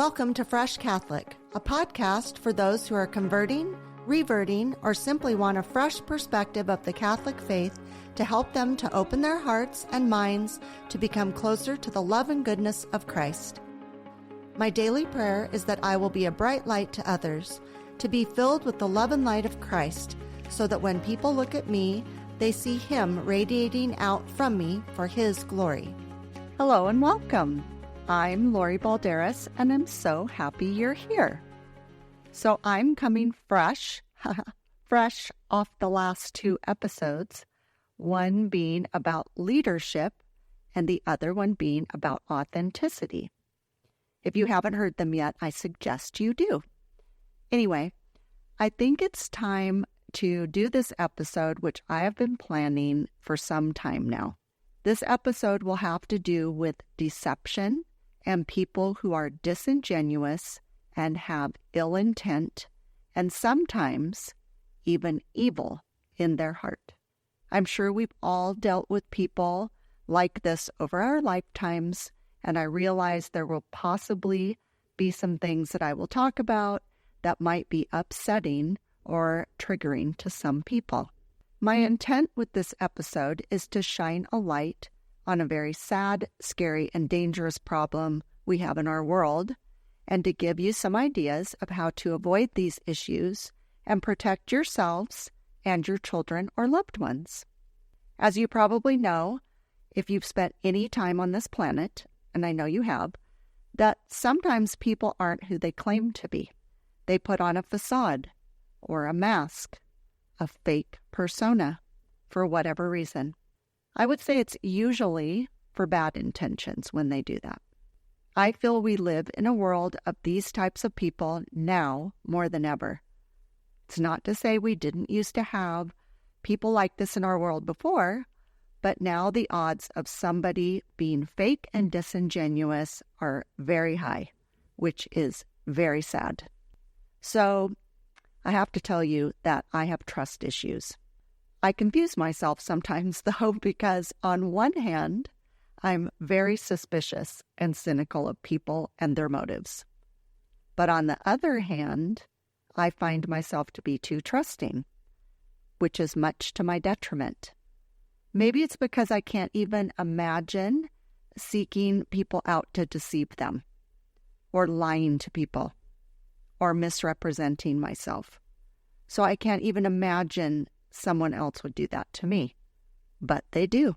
Welcome to Fresh Catholic, a podcast for those who are converting, reverting, or simply want a fresh perspective of the Catholic faith to help them to open their hearts and minds to become closer to the love and goodness of Christ. My daily prayer is that I will be a bright light to others, to be filled with the love and light of Christ, so that when people look at me, they see Him radiating out from me for His glory. Hello and welcome. I'm Lori Balderas, and I'm so happy you're here. So I'm coming fresh off the last two episodes, one being about leadership and the other one being about authenticity. If you haven't heard them yet, I suggest you do. Anyway, I think it's time to do this episode, which I have been planning for some time now. This episode will have to do with deception and people who are disingenuous and have ill intent and sometimes even evil in their heart. I'm sure we've all dealt with people like this over our lifetimes, and I realize there will possibly be some things that I will talk about that might be upsetting or triggering to some people. My intent with this episode is to shine a light on a very sad, scary, and dangerous problem we have in our world, and to give you some ideas of how to avoid these issues and protect yourselves and your children or loved ones. As you probably know, if you've spent any time on this planet, and I know you have, that sometimes people aren't who they claim to be. They put on a facade or a mask, a fake persona, for whatever reason. I would say it's usually for bad intentions when they do that. I feel we live in a world of these types of people now more than ever. It's not to say we didn't used to have people like this in our world before, but now the odds of somebody being fake and disingenuous are very high, which is very sad. So I have to tell you that I have trust issues. I confuse myself sometimes, though, because on one hand, I'm very suspicious and cynical of people and their motives. But on the other hand, I find myself to be too trusting, which is much to my detriment. Maybe it's because I can't even imagine seeking people out to deceive them, or lying to people, or misrepresenting myself. So I can't even imagine someone else would do that to me. But they do.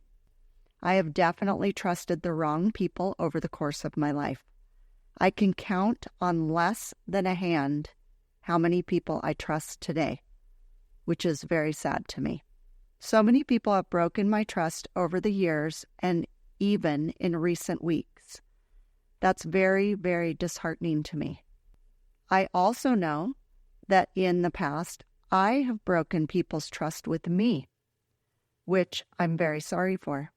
I have definitely trusted the wrong people over the course of my life. I can count on less than a hand how many people I trust today, which is very sad to me. So many people have broken my trust over the years and even in recent weeks. That's very, very disheartening to me. I also know that in the past, I have broken people's trust with me, which I'm very sorry for.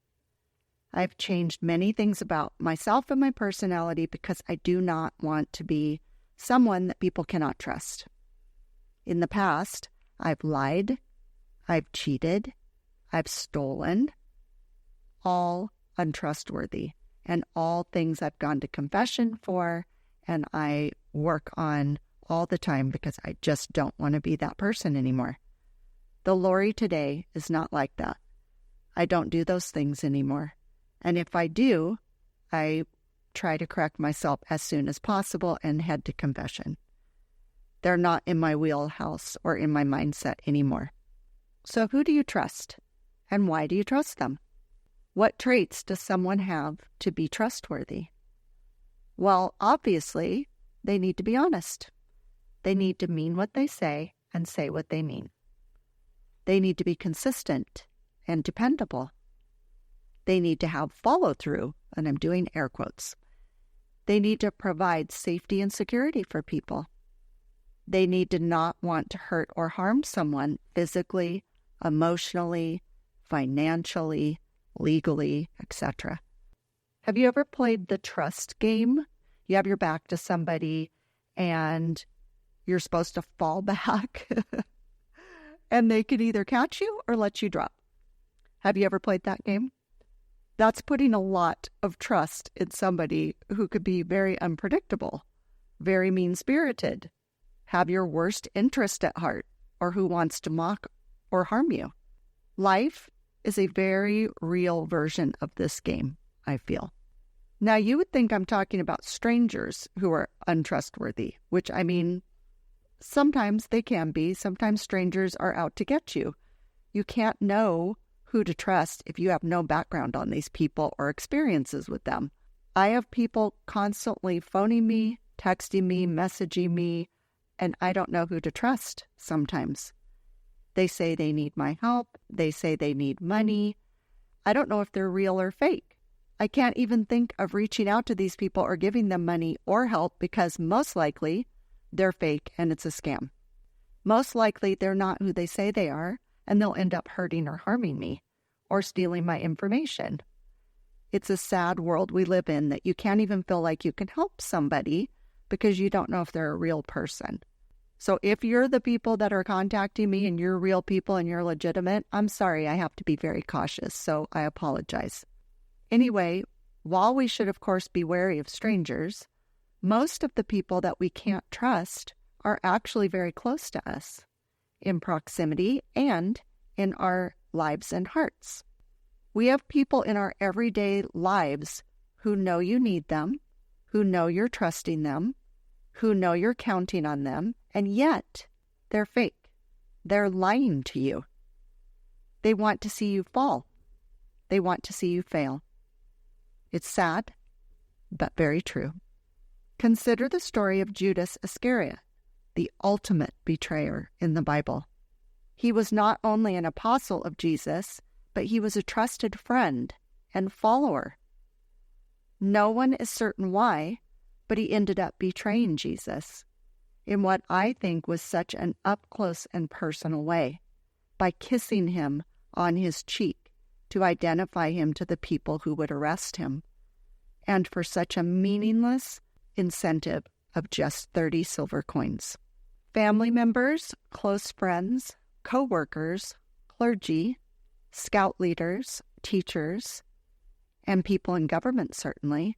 I've changed many things about myself and my personality because I do not want to be someone that people cannot trust. In the past, I've lied, I've cheated, I've stolen, all untrustworthy, and all things I've gone to confession for, and I work on all the time because I just don't want to be that person anymore. The Lori today is not like that. I don't do those things anymore. And if I do, I try to correct myself as soon as possible and head to confession. They're not in my wheelhouse or in my mindset anymore. So who do you trust? And why do you trust them? What traits does someone have to be trustworthy? Well, obviously, they need to be honest. They need to mean what they say and say what they mean. They need to be consistent and dependable. They need to have follow-through, and I'm doing air quotes. They need to provide safety and security for people. They need to not want to hurt or harm someone physically, emotionally, financially, legally, etc. Have you ever played the trust game? You have your back to somebody and you're supposed to fall back and they can either catch you or let you drop. Have you ever played that game? That's putting a lot of trust in somebody who could be very unpredictable very mean-spirited, have your worst interest at heart, or who wants to mock or harm you. Life is a very real version of this game, I feel. Now, you would think I'm talking about strangers who are untrustworthy, which, I mean, sometimes they can be. Sometimes strangers are out to get you. You can't know who to trust if you have no background on these people or experiences with them. I have people constantly phoning me, texting me, messaging me, and I don't know who to trust sometimes. They say they need my help. They say they need money. I don't know if they're real or fake. I can't even think of reaching out to these people or giving them money or help because most likely they're fake and it's a scam. Most likely they're not who they say they are, and they'll end up hurting or harming me or stealing my information. It's a sad world we live in that you can't even feel like you can help somebody because you don't know if they're a real person. So if you're the people that are contacting me and you're real people and you're legitimate, I'm sorry, I have to be very cautious, so I apologize. Anyway, while we should, of course, be wary of strangers, most of the people that we can't trust are actually very close to us in proximity and in our lives and hearts. We have people in our everyday lives who know you need them, who know you're trusting them, who know you're counting on them, and yet they're fake. They're lying to you. They want to see you fall. They want to see you fail. It's sad, but very true. Consider the story of Judas Iscariot, the ultimate betrayer in the Bible. He was not only an apostle of Jesus, but he was a trusted friend and follower. No one is certain why, but he ended up betraying Jesus in what I think was such an up-close and personal way, by kissing him on his cheek to identify him to the people who would arrest him, and for such a meaningless incentive of just 30 silver coins. Family members, close friends, co-workers, clergy, scout leaders, teachers, and people in government certainly,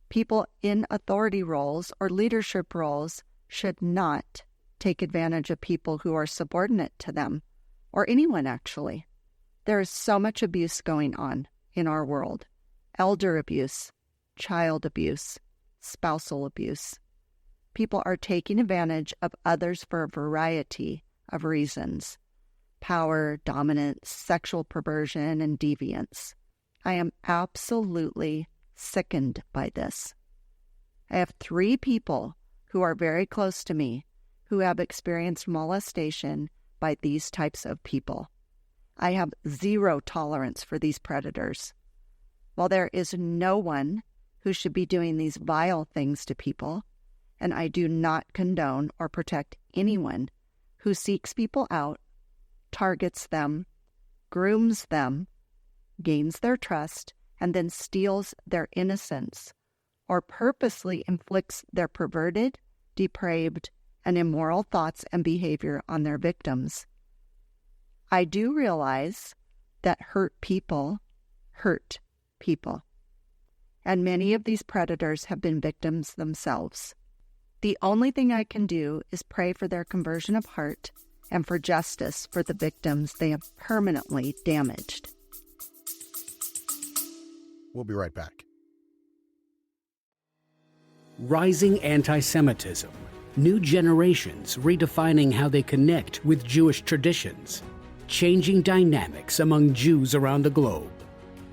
people in authority roles or leadership roles should not take advantage of people who are subordinate to them, or anyone actually. There is so much abuse going on in our world. Elder abuse, child abuse, spousal abuse. People are taking advantage of others for a variety of reasons. Power, dominance, sexual perversion, and deviance. I am absolutely sickened by this. I have 3 people who are very close to me who have experienced molestation by these types of people. I have 0 tolerance for these predators. While there is no one who should be doing these vile things to people, and I do not condone or protect anyone who seeks people out, targets them, grooms them, gains their trust, and then steals their innocence, or purposely inflicts their perverted, depraved, and immoral thoughts and behavior on their victims. I do realize that hurt people hurt people, and many of these predators have been victims themselves. The only thing I can do is pray for their conversion of heart and for justice for the victims they have permanently damaged. We'll be right back. Rising anti-Semitism. New generations redefining how they connect with Jewish traditions. Changing dynamics among Jews around the globe.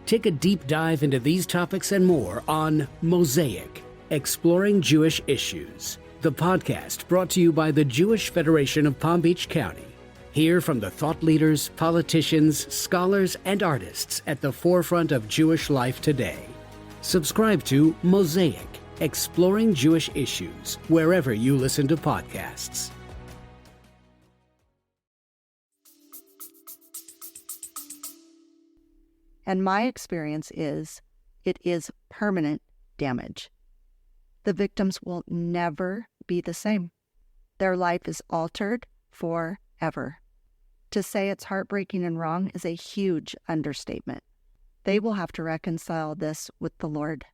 Take a deep dive into these topics and more on Mosaic, Exploring Jewish Issues, the podcast brought to you by the Jewish Federation of Palm Beach County. Hear from the thought leaders, politicians, scholars, and artists at the forefront of Jewish life today. Subscribe to Mosaic, Exploring Jewish Issues, wherever you listen to podcasts. And my experience is, it is permanent damage. The victims will never be the same. Their life is altered forever. To say it's heartbreaking and wrong is a huge understatement. They will have to reconcile this with the Lord.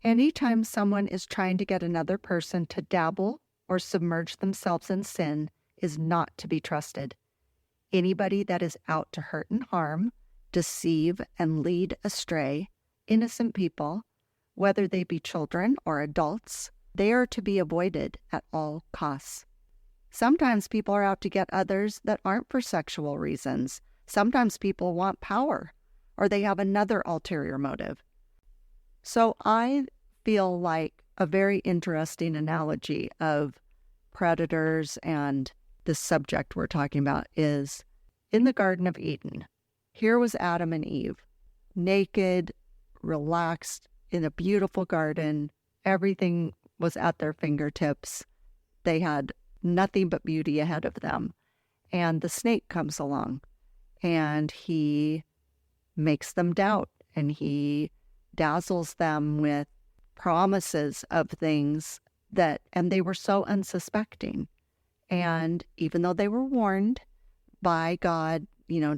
Anytime someone is trying to get another person to dabble or submerge themselves in sin is not to be trusted. Anybody that is out to hurt and harm, deceive, and lead astray innocent people, whether they be children or adults, they are to be avoided at all costs. Sometimes people are out to get others that aren't for sexual reasons. Sometimes people want power, or they have another ulterior motive. So I feel like a very interesting analogy of predators and the subject we're talking about is in the Garden of Eden. Here was Adam and Eve, naked, relaxed, in a beautiful garden. Everything was at their fingertips. They had nothing but beauty ahead of them. And the snake comes along and he makes them doubt, and he dazzles them with promises of things and they were so unsuspecting. And even though they were warned by God,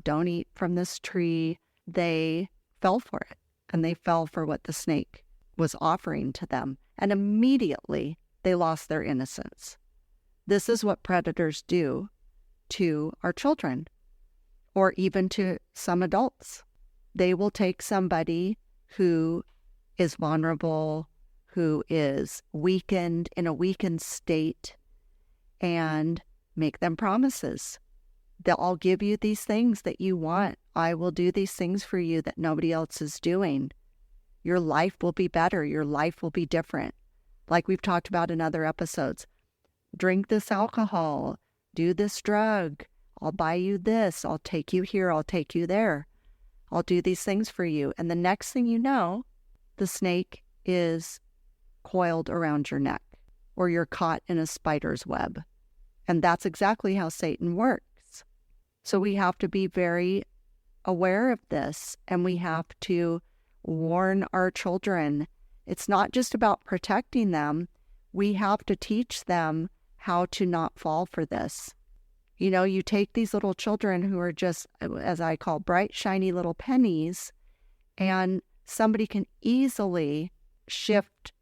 don't eat from this tree, they fell for it. And they fell for what the snake was offering to them. And immediately they lost their innocence. This is what predators do to our children, or even to some adults. They will take somebody who is vulnerable, who is weakened, in a weakened state, and make them promises. I'll give you these things that you want. I will do these things for you that nobody else is doing. Your life will be better. Your life will be different. Like we've talked about in other episodes. Drink this alcohol. Do this drug. I'll buy you this. I'll take you here. I'll take you there. I'll do these things for you. And the next thing you know, the snake is coiled around your neck, or you're caught in a spider's web. And that's exactly how Satan works. So we have to be very aware of this, and we have to warn our children. It's not just about protecting them. We have to teach them how to not fall for this. You take these little children who are just, as I call, bright, shiny little pennies, and somebody can easily shift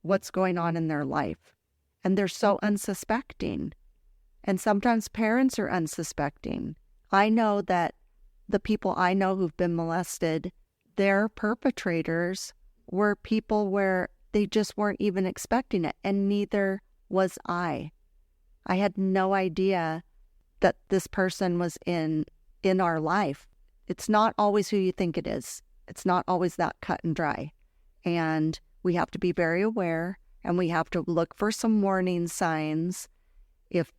what's going on in their life. And they're so unsuspecting. And sometimes parents are unsuspecting. I know that the people I know who've been molested, their perpetrators were people where they just weren't even expecting it, and neither was I. I had no idea that this person was in our life. It's not always who you think it is. It's not always that cut and dry. And we have to be very aware, and we have to look for some warning signs. If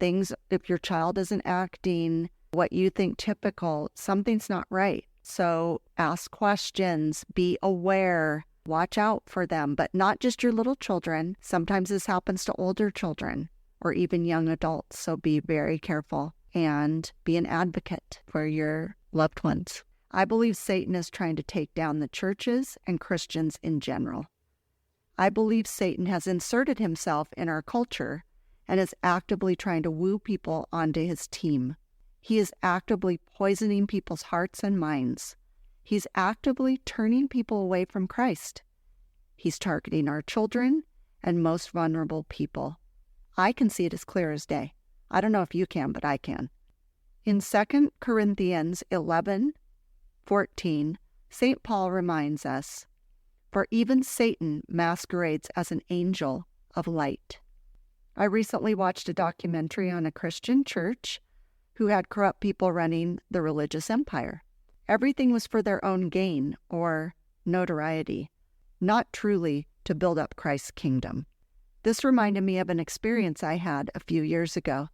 your child isn't acting what you think typical, something's not right. So ask questions, be aware, watch out for them, but not just your little children. Sometimes this happens to older children or even young adults. So be very careful and be an advocate for your loved ones. I believe Satan is trying to take down the churches and Christians in general. I believe Satan has inserted himself in our culture and is actively trying to woo people onto his team. He is actively poisoning people's hearts and minds. He's actively turning people away from Christ. He's targeting our children and most vulnerable people. I can see it as clear as day. I don't know if you can, but I can. In 2 Corinthians 11:14, St. Paul reminds us, "For even Satan masquerades as an angel of light." I recently watched a documentary on a Christian church who had corrupt people running the religious empire. Everything was for their own gain or notoriety, not truly to build up Christ's kingdom. This reminded me of an experience I had a few years ago.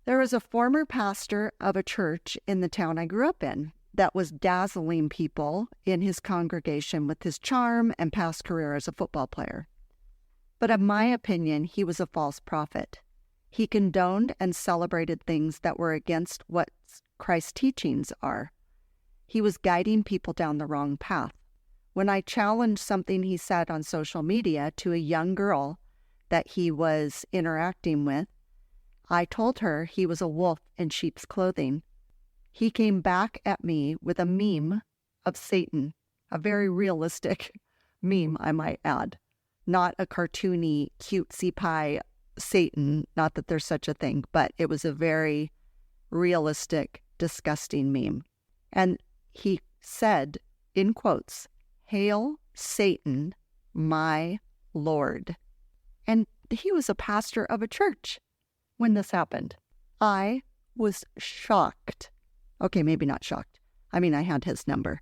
There was a former pastor of a church in the town I grew up in that was dazzling people in his congregation with his charm and past career as a football player. But in my opinion, he was a false prophet. He condoned and celebrated things that were against what Christ's teachings are. He was guiding people down the wrong path. When I challenged something he said on social media to a young girl that he was interacting with, I told her he was a wolf in sheep's clothing. He came back at me with a meme of Satan, a very realistic meme, I might add. not a cartoony, cutesy pie Satan, not that there's such a thing, but it was a very realistic, disgusting meme. And he said, in quotes, "Hail Satan, my Lord." And he was a pastor of a church when this happened. I was shocked. Okay, maybe not shocked. I mean, I had his number,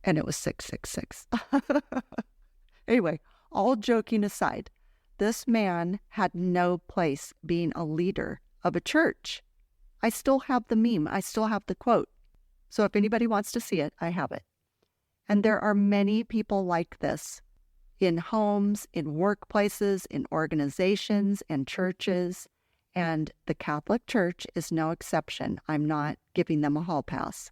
and it was 666. Anyway, all joking aside, this man had no place being a leader of a church. I still have the meme. I still have the quote. So if anybody wants to see it, I have it. And there are many people like this in homes, in workplaces, in organizations, and churches. And the Catholic Church is no exception. I'm not giving them a hall pass.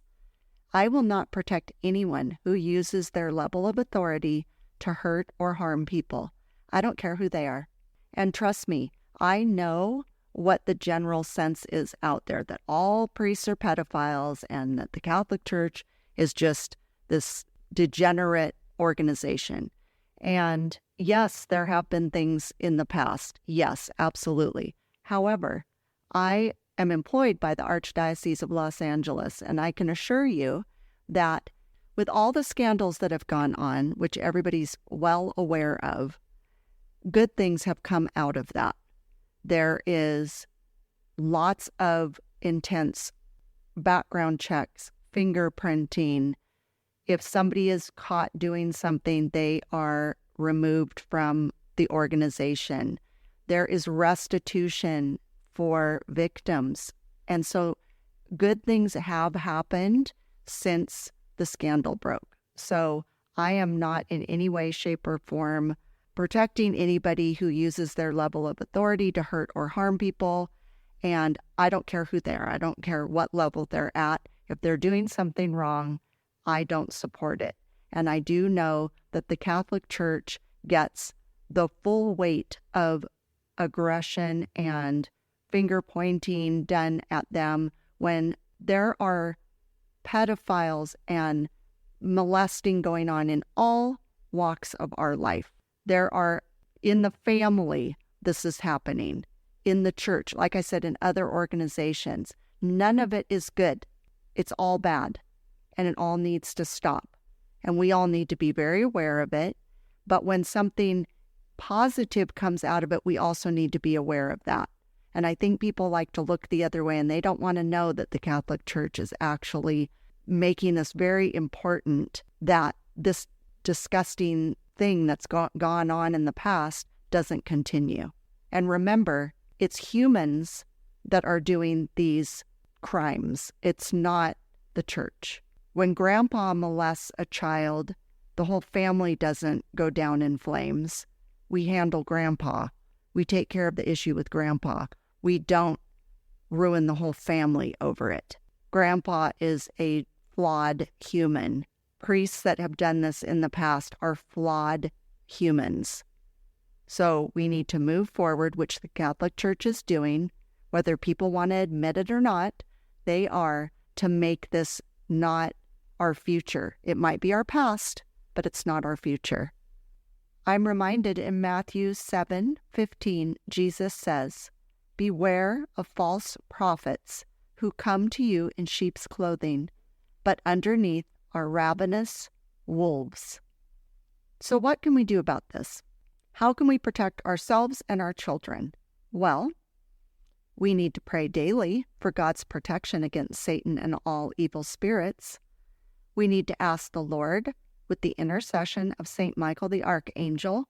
I will not protect anyone who uses their level of authority to hurt or harm people. I don't care who they are. And trust me, I know what the general sense is out there, that all priests are pedophiles and that the Catholic Church is just this degenerate organization. And yes, there have been things in the past. Yes, absolutely. However, I am employed by the Archdiocese of Los Angeles, and I can assure you that with all the scandals that have gone on, which everybody's well aware of, good things have come out of that. There is lots of intense background checks, fingerprinting. If somebody is caught doing something, they are removed from the organization. There is restitution for victims. And so good things have happened since the scandal broke. So I am not in any way, shape, or form protecting anybody who uses their level of authority to hurt or harm people. And I don't care who they are. I don't care what level they're at. If they're doing something wrong, I don't support it. And I do know that the Catholic Church gets the full weight of aggression and finger pointing done at them when there are pedophiles and molesting going on in all walks of our life. There are, in the family, this is happening. In the church, like I said, in other organizations, none of it is good. It's all bad, and it all needs to stop. And we all need to be very aware of it. But when something positive comes out of it, we also need to be aware of that. And I think people like to look the other way, and they don't want to know that the Catholic Church is actually making this very important, that this disgusting thing that's gone on in the past doesn't continue. And remember, it's humans that are doing these crimes. It's not the church. When grandpa molests a child, the whole family doesn't go down in flames. We handle grandpa. We take care of the issue with grandpa. We don't ruin the whole family over it. Grandpa is a flawed human. Priests that have done this in the past are flawed humans. So we need to move forward, which the Catholic Church is doing, whether people want to admit it or not. They are, to make this not our future. It might be our past, but it's not our future. I'm reminded in Matthew 7:15, Jesus says, "Beware of false prophets who come to you in sheep's clothing, but underneath are ravenous wolves." So what can we do about this? How can we protect ourselves and our children? Well, we need to pray daily for God's protection against Satan and all evil spirits. We need to ask the Lord, with the intercession of St. Michael the Archangel,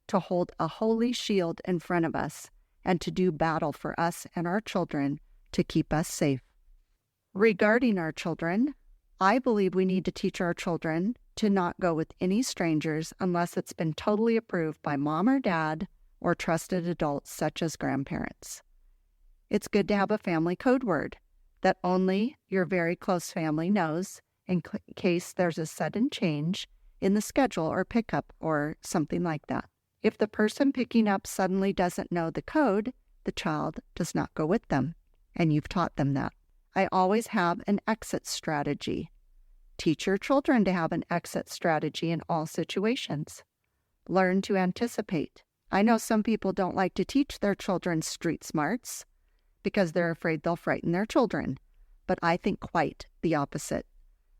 to hold a holy shield in front of us and to do battle for us and our children to keep us safe. Regarding our children, I believe we need to teach our children to not go with any strangers unless it's been totally approved by mom or dad or trusted adults such as grandparents. It's good to have a family code word that only your very close family knows in case there's a sudden change in the schedule or pickup or something like that. If the person picking up suddenly doesn't know the code, the child does not go with them, and you've taught them that. I always have an exit strategy. Teach your children to have an exit strategy in all situations. Learn to anticipate. I know some people don't like to teach their children street smarts because they're afraid they'll frighten their children. But I think quite the opposite.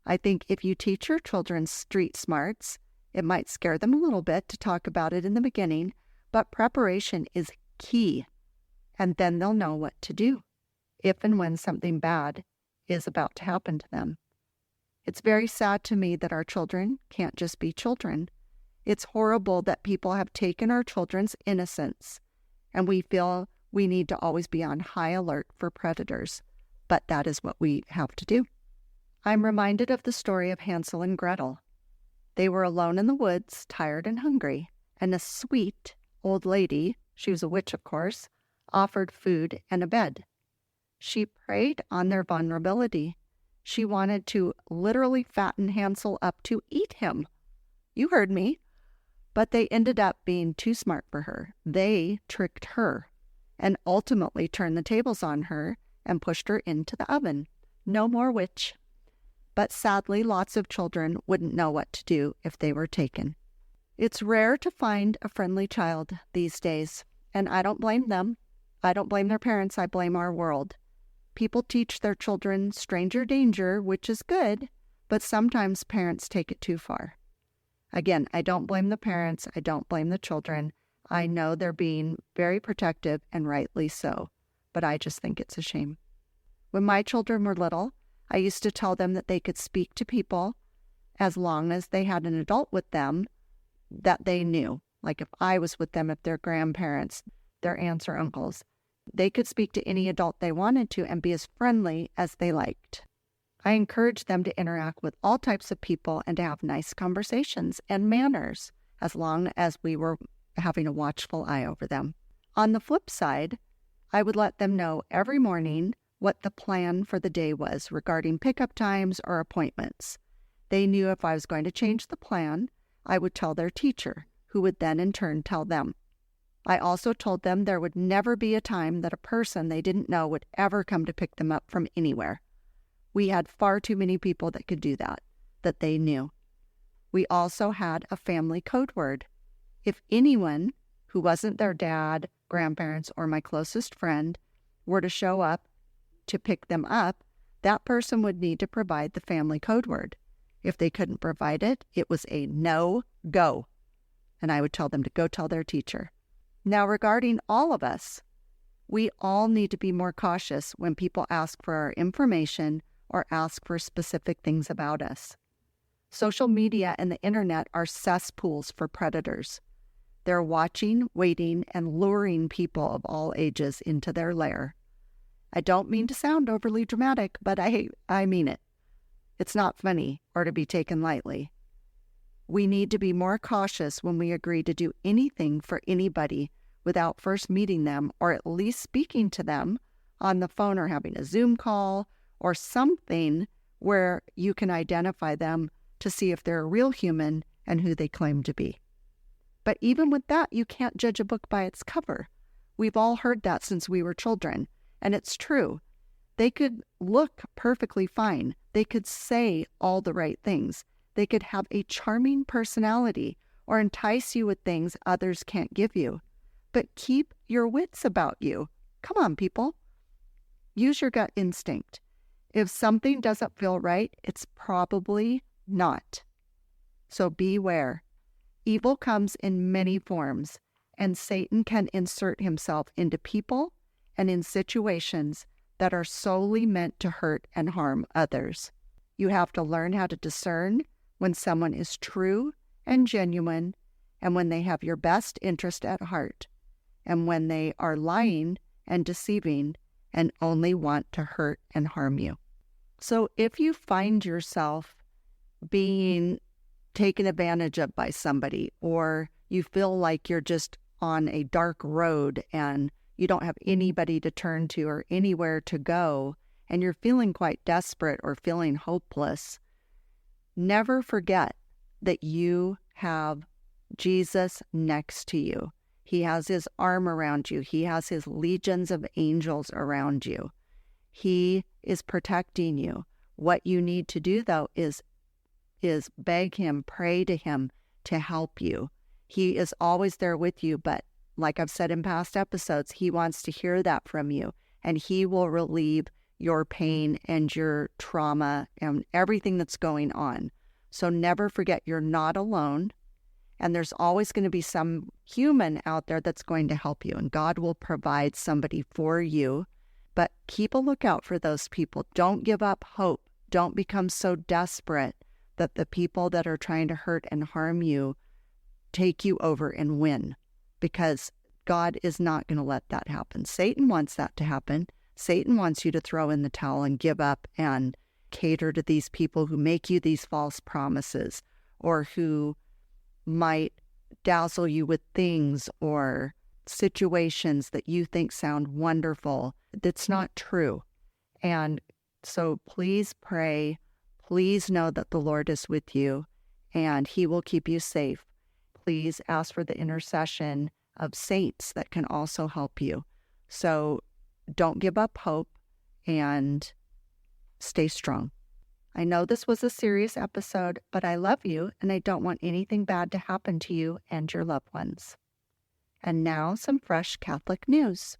I think if you teach your children street smarts, it might scare them a little bit to talk about it in the beginning, but preparation is key. And then they'll know what to do if and when something bad is about to happen to them. It's very sad to me that our children can't just be children. It's horrible that people have taken our children's innocence, and we feel we need to always be on high alert for predators. But that is what we have to do. I'm reminded of the story of Hansel and Gretel. They were alone in the woods, tired and hungry, and a sweet old lady, she was a witch of course, offered food and a bed. She preyed on their vulnerability. She wanted to literally fatten Hansel up to eat him. You heard me. But they ended up being too smart for her. They tricked her and ultimately turned the tables on her and pushed her into the oven. No more witch. But sadly, lots of children wouldn't know what to do if they were taken. It's rare to find a friendly child these days, and I don't blame them. I don't blame their parents. I blame our world. People teach their children stranger danger, which is good, but sometimes parents take it too far. Again, I don't blame the parents. I don't blame the children. I know they're being very protective, and rightly so, but I just think it's a shame. When my children were little, I used to tell them that they could speak to people as long as they had an adult with them that they knew. Like if I was with them, if they're grandparents, their aunts or uncles, they could speak to any adult they wanted to and be as friendly as they liked. I encouraged them to interact with all types of people and to have nice conversations and manners as long as we were having a watchful eye over them. On the flip side, I would let them know every morning what the plan for the day was regarding pickup times or appointments. They knew if I was going to change the plan, I would tell their teacher, who would then in turn tell them. I also told them there would never be a time that a person they didn't know would ever come to pick them up from anywhere. We had far too many people that could do that they knew. We also had a family code word. If anyone who wasn't their dad, grandparents, or my closest friend were to show up to pick them up, that person would need to provide the family code word. If they couldn't provide it, it was a no-go. And I would tell them to go tell their teacher. Now, regarding all of us, we all need to be more cautious when people ask for our information or ask for specific things about us. Social media and the internet are cesspools for predators. They're watching, waiting, and luring people of all ages into their lair. I don't mean to sound overly dramatic, but I mean it. It's not funny or to be taken lightly. We need to be more cautious when we agree to do anything for anybody without first meeting them or at least speaking to them on the phone or having a Zoom call or something where you can identify them to see if they're a real human and who they claim to be. But even with that, you can't judge a book by its cover. We've all heard that since we were children, and it's true. They could look perfectly fine. They could say all the right things. They could have a charming personality or entice you with things others can't give you. But keep your wits about you. Come on, people. Use your gut instinct. If something doesn't feel right, it's probably not. So beware. Evil comes in many forms, and Satan can insert himself into people and in situations that are solely meant to hurt and harm others. You have to learn how to discern when someone is true and genuine, and when they have your best interest at heart, and when they are lying and deceiving and only want to hurt and harm you. So if you find yourself being taken advantage of by somebody, or you feel like you're just on a dark road and you don't have anybody to turn to or anywhere to go, and you're feeling quite desperate or feeling hopeless, never forget that you have Jesus next to you. He has his arm around you. He has his legions of angels around you. He is protecting you. What you need to do, though, is beg him, pray to him to help you. He is always there with you, but like I've said in past episodes, he wants to hear that from you, and he will relieve your pain and your trauma and everything that's going on. So never forget you're not alone, and there's always going to be some human out there that's going to help you, and God will provide somebody for you. But keep a lookout for those people. Don't give up hope. Don't become so desperate that the people that are trying to hurt and harm you take you over and win, because God is not going to let that happen. Satan wants that to happen. Satan wants you to throw in the towel and give up and cater to these people who make you these false promises, or who might dazzle you with things or situations that you think sound wonderful. That's not true. And so please pray. Please know that the Lord is with you and he will keep you safe. Please ask for the intercession of saints that can also help you. So don't give up hope and stay strong. I know this was a serious episode, but I love you and I don't want anything bad to happen to you and your loved ones. And now some fresh Catholic news.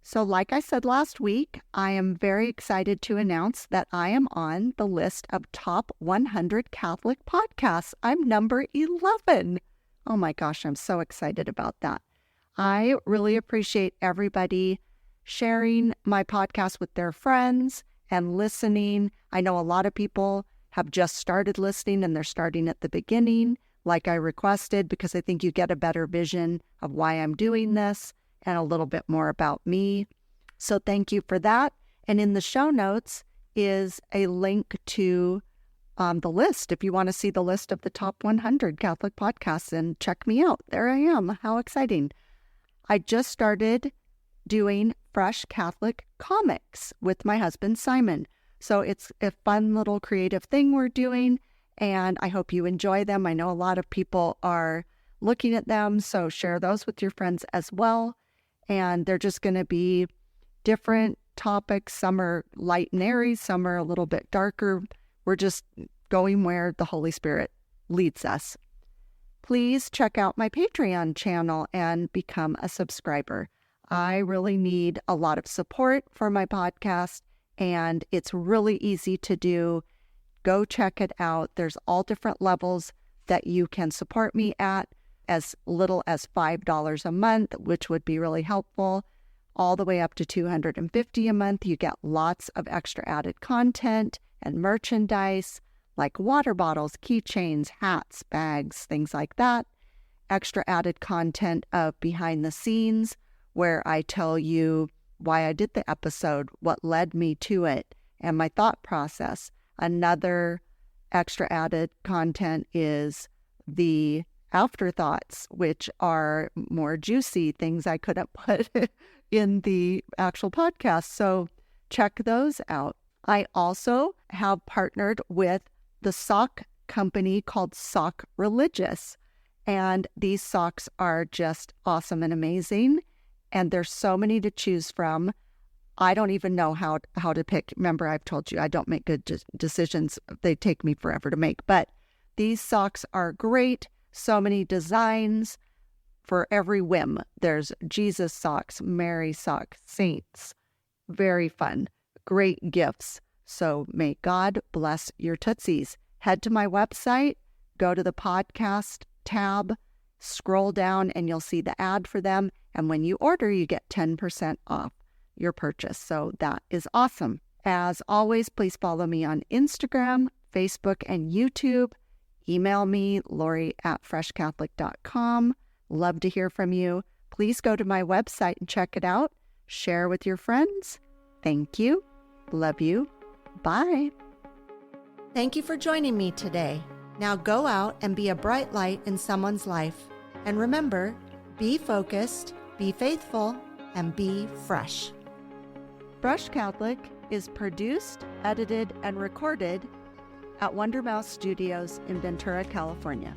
So like I said last week, I am very excited to announce that I am on the list of top 100 Catholic podcasts. I'm number 11. Oh my gosh, I'm so excited about that. I really appreciate everybody sharing my podcast with their friends and listening. I know a lot of people have just started listening and they're starting at the beginning, like I requested, because I think you get a better vision of why I'm doing this and a little bit more about me. So thank you for that. And in the show notes is a link to the list. If you want to see the list of the top 100 Catholic podcasts, and check me out. There I am. How exciting. I just started doing Fresh Catholic comics with my husband, Simon. So it's a fun little creative thing we're doing, and I hope you enjoy them. I know a lot of people are looking at them, so share those with your friends as well. And they're just going to be different topics. Some are light and airy, some are a little bit darker. We're just going where the Holy Spirit leads us. Please check out my Patreon channel and become a subscriber. I really need a lot of support for my podcast, and it's really easy to do. Go check it out. There's all different levels that you can support me at, as little as $5 a month, which would be really helpful, all the way up to $250 a month. You get lots of extra added content and merchandise like water bottles, keychains, hats, bags, things like that. Extra added content of behind the scenes, where I tell you why I did the episode, what led me to it, and my thought process. Another extra added content is the afterthoughts, which are more juicy things I couldn't put in the actual podcast. So check those out. I also have partnered with the sock company called Sock Religious, and these socks are just awesome and amazing. And there's so many to choose from. I don't even know how to pick. Remember, I've told you I don't make good decisions. They take me forever to make. But these socks are great. So many designs for every whim. There's Jesus socks, Mary socks, saints. Very fun. Great gifts. So may God bless your tootsies. Head to my website, go to the podcast tab, scroll down, and you'll see the ad for them. And when you order, you get 10% off your purchase. So that is awesome. As always, please follow me on Instagram, Facebook, and YouTube. Email me, Lori@freshcatholic.com. Love to hear from you. Please go to my website and check it out. Share with your friends. Thank you. Love you. Bye. Thank you for joining me today. Now go out and be a bright light in someone's life. And remember, be focused, be faithful, and be fresh. Fresh Catholic is produced, edited, and recorded at Wonder Mouse Studios in Ventura, California.